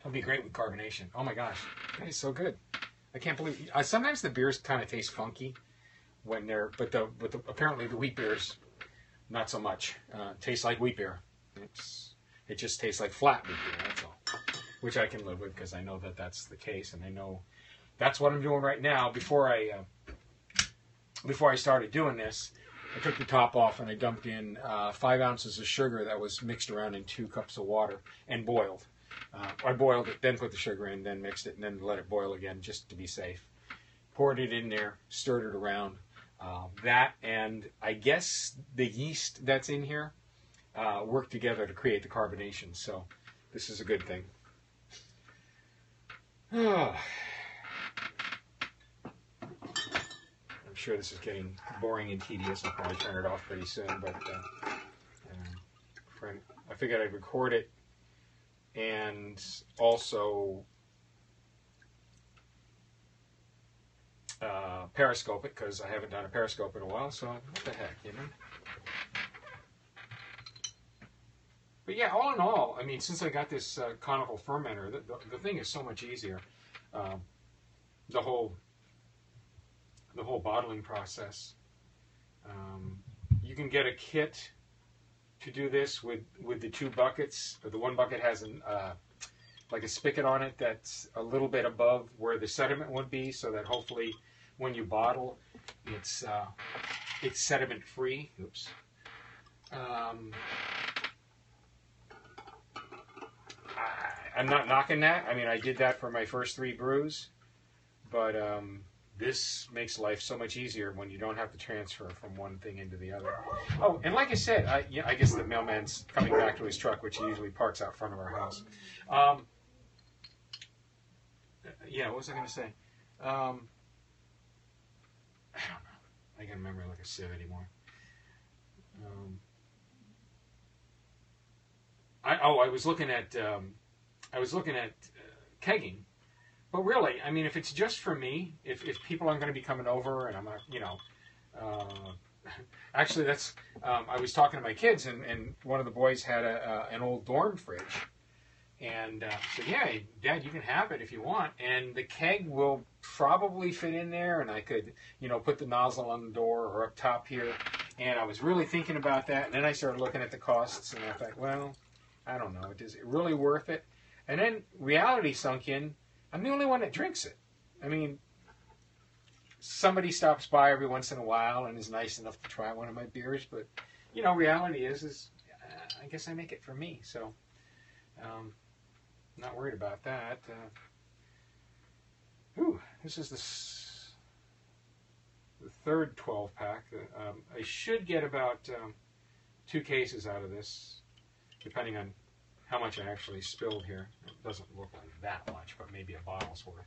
It'll be great with carbonation. Oh my gosh, that is so good. I can't believe. Sometimes the beers kind of taste funky when they're, but apparently the wheat beers, not so much. Tastes like wheat beer. It just tastes like flat wheat beer. That's all. Which I can live with because I know that that's the case, and I know that's what I'm doing right now. Before I started doing this, I took the top off and I dumped in 5 ounces of sugar that was mixed around in 2 cups of water and boiled. I boiled it, then put the sugar in, then mixed it, and then let it boil again just to be safe. Poured it in there, stirred it around. That and I guess the yeast that's in here work together to create the carbonation. So this is a good thing. I'm sure this is getting boring and tedious. I'll probably turn it off pretty soon, but I figured I'd record it and also Periscope it, because I haven't done a Periscope in a while, so what the heck, you know? But yeah, all in all, I mean, since I got this conical fermenter, the thing is so much easier. The whole bottling process. You can get a kit to do this with the 2 buckets. The one bucket has like a spigot on it that's a little bit above where the sediment would be, so that hopefully when you bottle, it's sediment free. Oops. I'm not knocking that. I mean, I did that for my first 3 brews, but this makes life so much easier when you don't have to transfer from one thing into the other. Oh, and like I said, I guess the mailman's coming back to his truck, which he usually parks out front of our house. Yeah, what was I going to say? I don't know. I can't remember like a sieve anymore. I was looking at kegging, but really, I mean, if it's just for me, if people aren't going to be coming over, and I'm not, you know, actually, that's I was talking to my kids, and one of the boys had an old dorm fridge, and said, yeah, Dad, you can have it if you want, and the keg will probably fit in there, and I could, you know, put the nozzle on the door or up top here, and I was really thinking about that, and then I started looking at the costs, and I thought, well, I don't know, is it really worth it? And then reality sunk in. I'm the only one that drinks it. I mean, somebody stops by every once in a while and is nice enough to try one of my beers, but, you know, reality is I guess I make it for me, so not worried about that. This is the third 12-pack. I should get about 2 cases out of this, depending on how much I actually spilled here. It doesn't look like that much, but maybe a bottle's worth.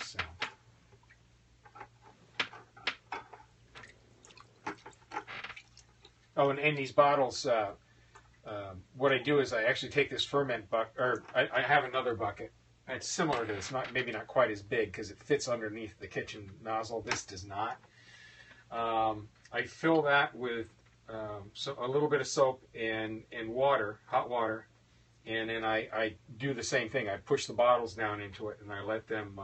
So. Oh, and in these bottles, what I do is I actually take this ferment bucket, or I have another bucket. It's similar to this, maybe not quite as big because it fits underneath the kitchen nozzle. This does not. I fill that with a little bit of soap and water, hot water, and then I do the same thing. I push the bottles down into it, and I let them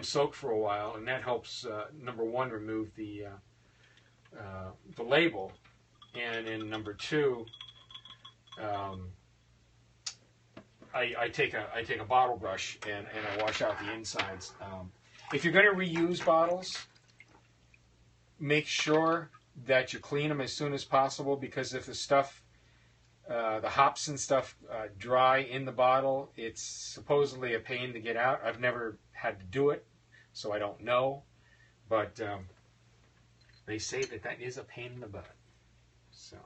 soak for a while, and that helps number 1 remove the label, and then number 2, I take a bottle brush and I wash out the insides. If you're going to reuse bottles, make sure that you clean them as soon as possible, because if the stuff, the hops and stuff dry in the bottle, it's supposedly a pain to get out. I've never had to do it, so I don't know, but they say that is a pain in the butt. So.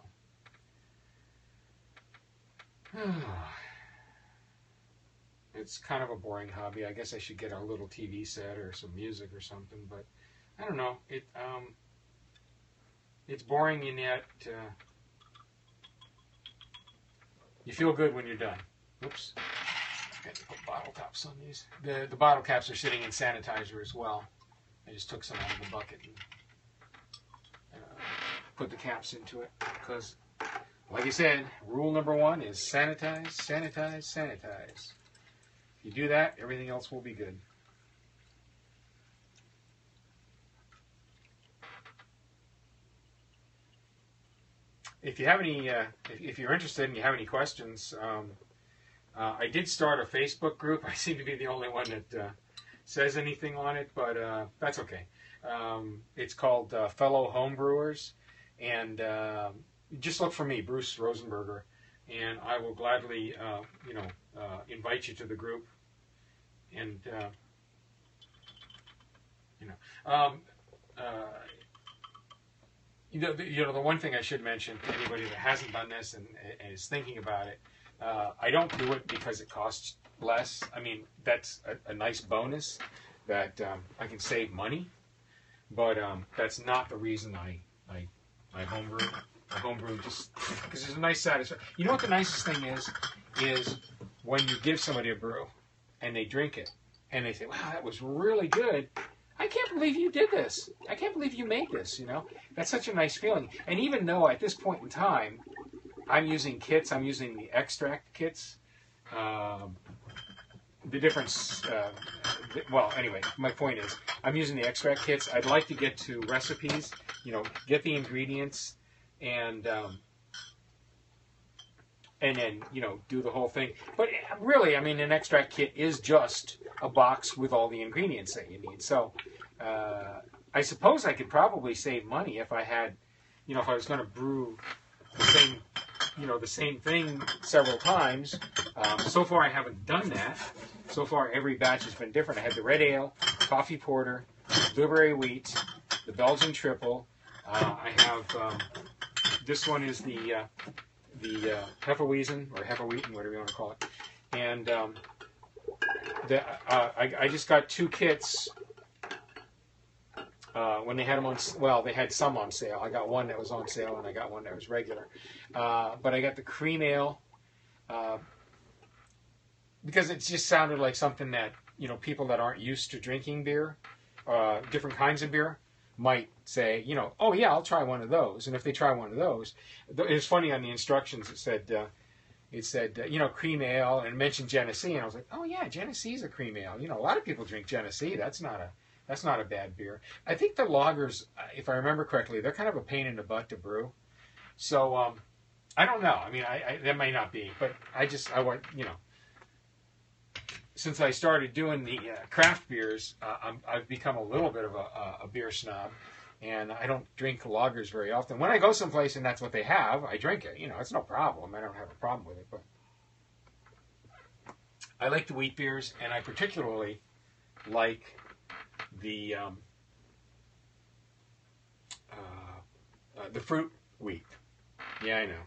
It's kind of a boring hobby. I guess I should get a little TV set or some music or something, but I don't know. It's boring, and yet you feel good when you're done. Oops. I got to put bottle tops on these. The bottle caps are sitting in sanitizer as well. I just took some out of the bucket and put the caps into it because, like I said, rule number 1 is sanitize, sanitize, sanitize. If you do that, everything else will be good. If you have any, if you're interested and you have any questions, I did start a Facebook group. I seem to be the only one that says anything on it, but that's okay. It's called Fellow Homebrewers, and just look for me, Bruce Rosenberger, and I will gladly, invite you to the group. And the one thing I should mention to anybody that hasn't done this and is thinking about it, I don't do it because it costs less. I mean, that's a nice bonus that I can save money, but that's not the reason I homebrew. I homebrew just because there's a nice satisfaction. You know what the nicest thing is when you give somebody a brew and they drink it and they say, "Wow, that was really good. I can't believe you did this. I can't believe you made this," That's such a nice feeling. And even though at this point in time, I'm using kits, I'm using the extract kits, the difference, anyway, my point is, I'm using the extract kits. I'd like to get to recipes, get the ingredients, and then, do the whole thing. But really, I mean, an extract kit is just a box with all the ingredients that you need. So I suppose I could probably save money if I had, if I was going to brew the same thing several times. So far, I haven't done that. So far, every batch has been different. I had the red ale, coffee porter, blueberry wheat, the Belgian triple. I have, this one is the Hefeweizen, or Hefewheaten, whatever you want to call it. And I just got 2 kits when they had them on, they had some on sale. I got one that was on sale and I got one that was regular. But I got the cream ale because it just sounded like something that, people that aren't used to drinking beer, different kinds of beer, might say, oh yeah, I'll try one of those. And if they try one of those, it was funny on the instructions, it said, cream ale, and it mentioned Genesee, and I was like, oh yeah, Genesee's a cream ale. A lot of people drink Genesee. That's not a bad beer. I think the lagers, if I remember correctly, they're kind of a pain in the butt to brew. So I don't know. I mean, that may not be, but I want, since I started doing the craft beers, I've become a little bit of a beer snob, and I don't drink lagers very often. When I go someplace and that's what they have, I drink it. It's no problem. I don't have a problem with it. But I like the wheat beers, and I particularly like the fruit wheat. Yeah, I know.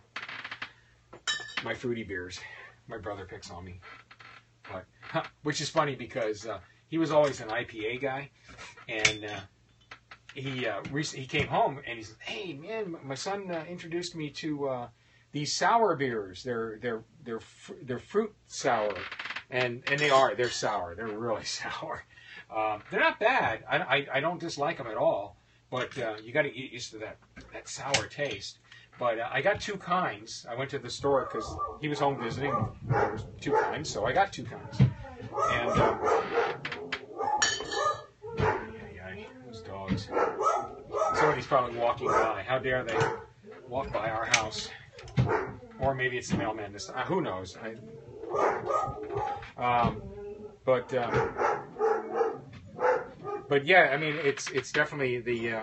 My fruity beers. My brother picks on me. But, which is funny because he was always an IPA guy, and he came home and he said, "Hey man, my son introduced me to these sour beers. They're fruit sour, and they're sour. They're really sour. They're not bad. I don't dislike them at all, but you got to get used to that sour taste." But I got 2 kinds. I went to the store because he was home visiting. There was 2 kinds, so I got 2 kinds. And those dogs. Somebody's probably walking by. How dare they walk by our house? Or maybe it's the mailman this time. Who knows? But yeah, I mean, it's definitely the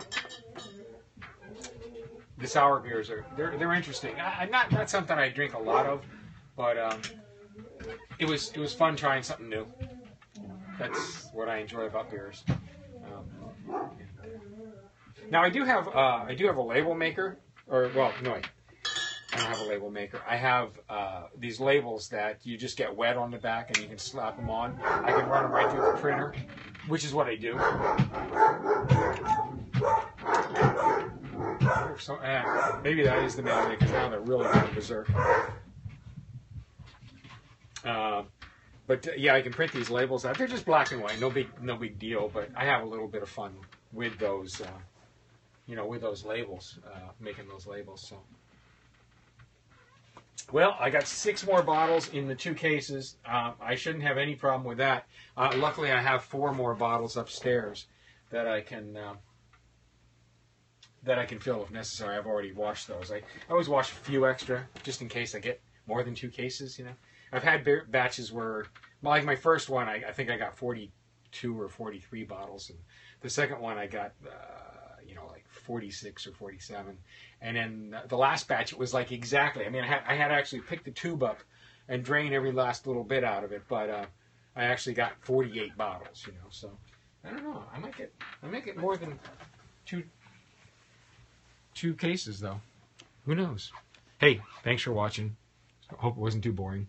sour beers they're interesting. Not something I drink a lot of, but it was fun trying something new. That's what I enjoy about beers. Now I do have a label maker, I don't have a label maker. I have these labels that you just get wet on the back and you can slap them on. I can run them right through the printer, which is what I do. So, maybe that is the mail because now they're really going berserk. But yeah, I can print these labels out. They're just black and white, no big deal. But I have a little bit of fun with those, with those labels, making those labels. So Well, I got 6 more bottles in the 2 cases. I shouldn't have any problem with that. Luckily, I have 4 more bottles upstairs that I can fill if necessary. I've already washed those. I always wash a few extra just in case I get more than 2 cases. You know, I've had batches where, like my first one, I think I got 42 or 43 bottles, and the second one I got like 46 or 47, and then the last batch it was like exactly. I mean, I had to actually pick the tube up and drain every last little bit out of it, but I actually got 48 bottles. You know, so I don't know. I might get more than two cases though. Who knows? Hey, thanks for watching. Hope it wasn't too boring.